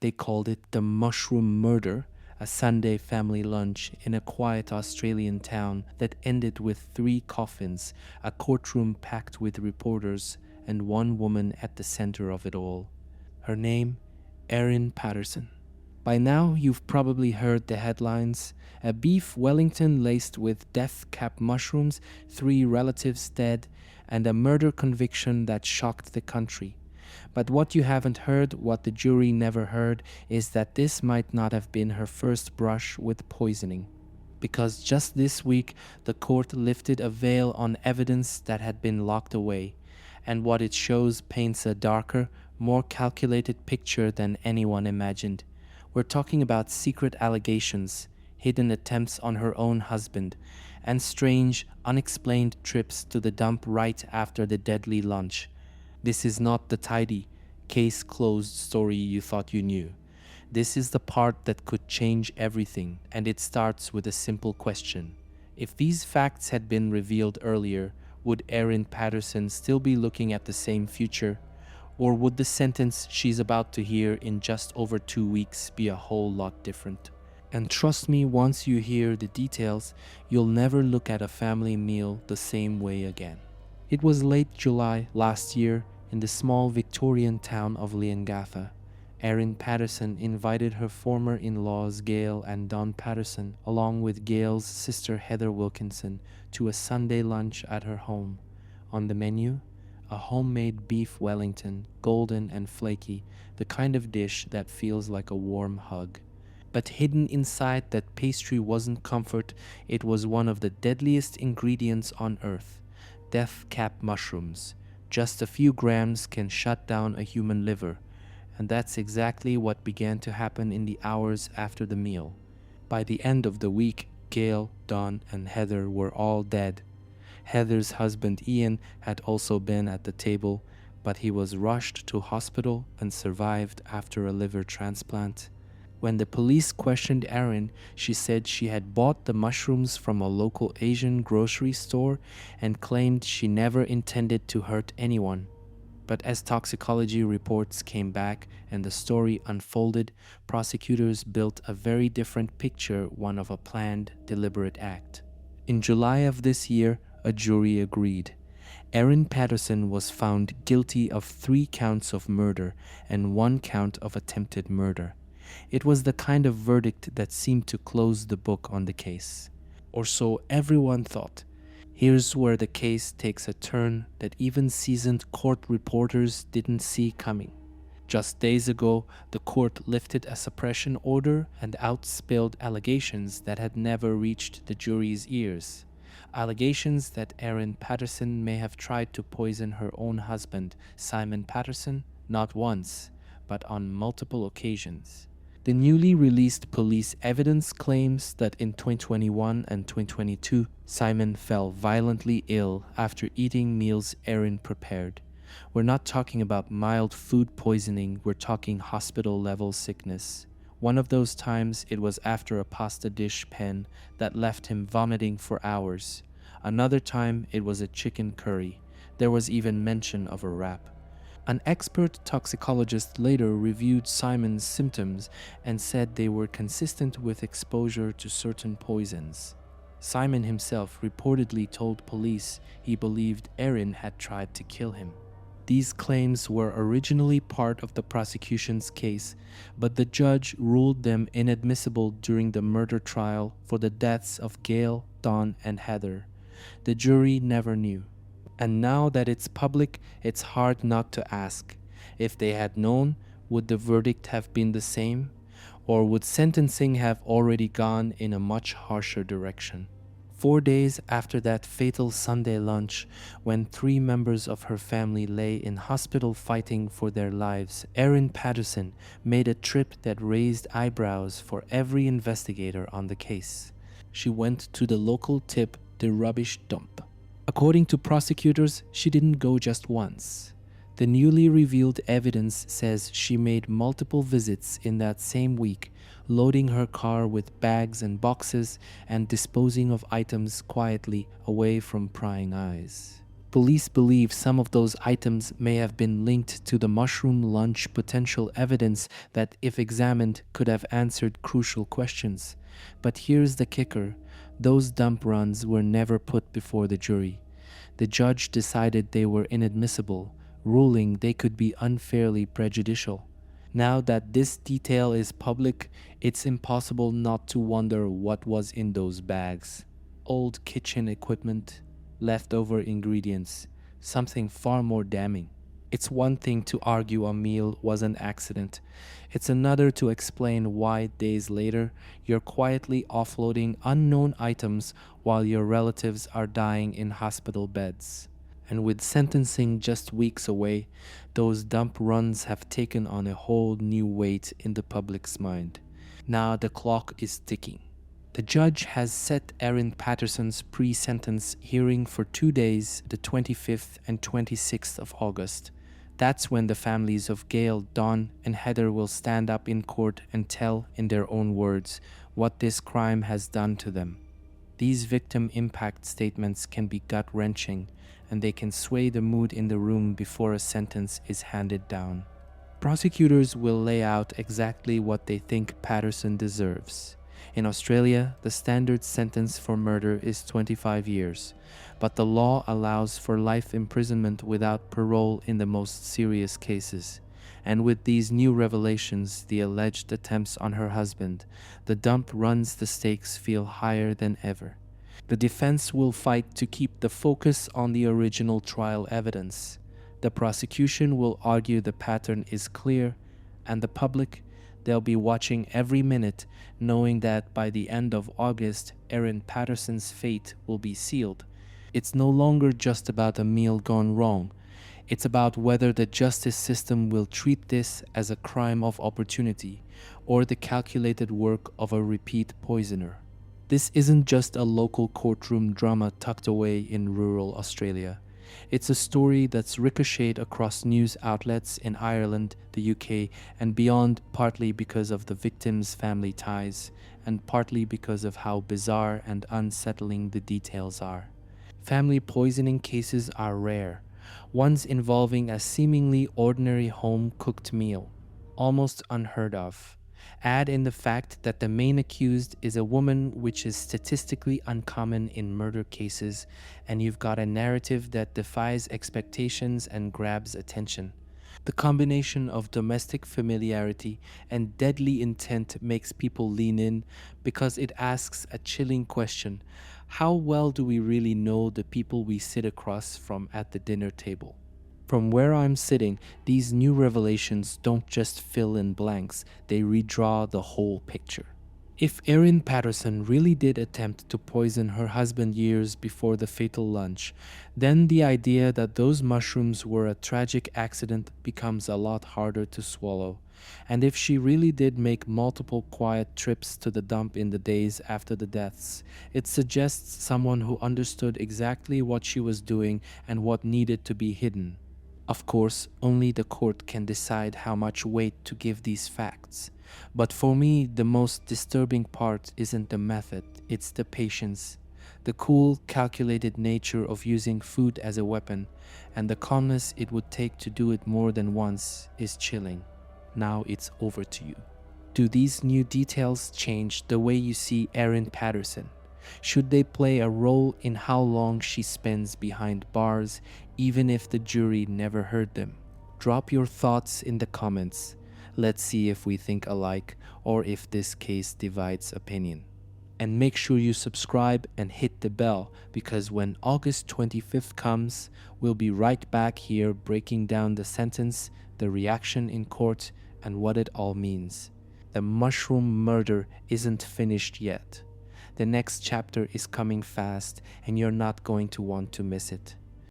They called it the Mushroom Murder, a Sunday family lunch in a quiet Australian town that ended with 3 coffins, a courtroom packed with reporters, and one woman at the center of it all. Her name, Erin Patterson. By now, you've probably heard the headlines: a beef Wellington laced with death cap mushrooms, 3 relatives dead, and a murder conviction that shocked the country. But what you haven't heard, what the jury never heard, is that this might not have been her first brush with poisoning. Because just this week, the court lifted a veil on evidence that had been locked away, and what it shows paints a darker, more calculated picture than anyone imagined. We're talking about secret allegations, hidden attempts on her own husband, and strange, unexplained trips to the dump right after the deadly lunch. This is not the tidy, case closed story you thought you knew. This is the part that could change everything, and it starts with a simple question. If these facts had been revealed earlier, would Erin Patterson still be looking at the same future? Or would the sentence she's about to hear in just over 2 weeks be a whole lot different? And trust me, once you hear the details, you'll never look at a family meal the same way again. It was late July last year in the small Victorian town of Leongatha. Erin Patterson invited her former in-laws Gail and Don Patterson, along with Gail's sister Heather Wilkinson, to a Sunday lunch at her home. On the menu, a homemade beef Wellington, golden and flaky, the kind of dish that feels like a warm hug. But hidden inside that pastry wasn't comfort, it was one of the deadliest ingredients on earth: death cap mushrooms. Just a few grams can shut down a human liver, and that's exactly what began to happen in the hours after the meal. By the end of the week, Gail, Don, and Heather were all dead. Heather's husband Ian had also been at the table, but he was rushed to hospital and survived after a liver transplant. When the police questioned Erin, she said she had bought the mushrooms from a local Asian grocery store and claimed she never intended to hurt anyone. But as toxicology reports came back and the story unfolded, prosecutors built a very different picture, one of a planned, deliberate act. In July of this year, a jury agreed. Erin Patterson was found guilty of 3 counts of murder and 1 count of attempted murder. It was the kind of verdict that seemed to close the book on the case. Or so everyone thought. Here's where the case takes a turn that even seasoned court reporters didn't see coming. Just days ago, the court lifted a suppression order and outspilled allegations that had never reached the jury's ears. Allegations that Erin Patterson may have tried to poison her own husband, Simon Patterson, not once, but on multiple occasions. The newly released police evidence claims that in 2021 and 2022, Simon fell violently ill after eating meals Erin prepared. We're not talking about mild food poisoning, we're talking hospital-level sickness. One of those times, it was after a pasta dish penne that left him vomiting for hours. Another time, it was a chicken curry. There was even mention of a wrap. An expert toxicologist later reviewed Simon's symptoms and said they were consistent with exposure to certain poisons. Simon himself reportedly told police he believed Erin had tried to kill him. These claims were originally part of the prosecution's case, but the judge ruled them inadmissible during the murder trial for the deaths of Gail, Don, and Heather. The jury never knew. And now that it's public, it's hard not to ask. If they had known, would the verdict have been the same? Or would sentencing have already gone in a much harsher direction? 4 days after that fatal Sunday lunch, when 3 members of her family lay in hospital fighting for their lives, Erin Patterson made a trip that raised eyebrows for every investigator on the case. She went to the local tip, the rubbish dump. According to prosecutors, she didn't go just once. The newly revealed evidence says she made multiple visits in that same week, loading her car with bags and boxes and disposing of items quietly away from prying eyes. Police believe some of those items may have been linked to the mushroom lunch, potential evidence that, if examined, could have answered crucial questions. But here's the kicker: those dump runs were never put before the jury. The judge decided they were inadmissible, ruling they could be unfairly prejudicial. Now that this detail is public, it's impossible not to wonder what was in those bags. Old kitchen equipment, leftover ingredients, something far more damning. It's one thing to argue a meal was an accident. It's another to explain why days later you're quietly offloading unknown items while your relatives are dying in hospital beds. And with sentencing just weeks away, those dump runs have taken on a whole new weight in the public's mind. Now the clock is ticking. The judge has set Erin Patterson's pre-sentence hearing for 2 days, the 25th and 26th of August. That's when the families of Gail, Dawn, and Heather will stand up in court and tell, in their own words, what this crime has done to them. These victim impact statements can be gut-wrenching, and they can sway the mood in the room before a sentence is handed down. Prosecutors will lay out exactly what they think Patterson deserves. In Australia, the standard sentence for murder is 25 years, but the law allows for life imprisonment without parole in the most serious cases. And with these new revelations, the alleged attempts on her husband, the dump runs, the stakes feel higher than ever. The defense will fight to keep the focus on the original trial evidence. The prosecution will argue the pattern is clear, and the public, they'll be watching every minute, knowing that by the end of August, Erin Patterson's fate will be sealed. It's no longer just about a meal gone wrong. It's about whether the justice system will treat this as a crime of opportunity or the calculated work of a repeat poisoner. This isn't just a local courtroom drama tucked away in rural Australia. It's a story that's ricocheted across news outlets in Ireland, the UK, and beyond, partly because of the victims' family ties, and partly because of how bizarre and unsettling the details are. Family poisoning cases are rare, ones involving a seemingly ordinary home-cooked meal, almost unheard of. Add in the fact that the main accused is a woman, which is statistically uncommon in murder cases, and you've got a narrative that defies expectations and grabs attention. The combination of domestic familiarity and deadly intent makes people lean in because it asks a chilling question: how well do we really know the people we sit across from at the dinner table? From where I'm sitting, these new revelations don't just fill in blanks, they redraw the whole picture. If Erin Patterson really did attempt to poison her husband years before the fatal lunch, then the idea that those mushrooms were a tragic accident becomes a lot harder to swallow. And if she really did make multiple quiet trips to the dump in the days after the deaths, it suggests someone who understood exactly what she was doing and what needed to be hidden. Of course, only the court can decide how much weight to give these facts. But for me, the most disturbing part isn't the method, it's the patience. The cool, calculated nature of using food as a weapon, and the calmness it would take to do it more than once, is chilling. Now it's over to you. Do these new details change the way you see Erin Patterson? Should they play a role in how long she spends behind bars, even if the jury never heard them? Drop your thoughts in the comments. Let's see if we think alike or if this case divides opinion. And make sure you subscribe and hit the bell, because when August 25th comes, we'll be right back here breaking down the sentence, the reaction in court, and what it all means. The mushroom murder isn't finished yet. The next chapter is coming fast, and you're not going to want to miss it.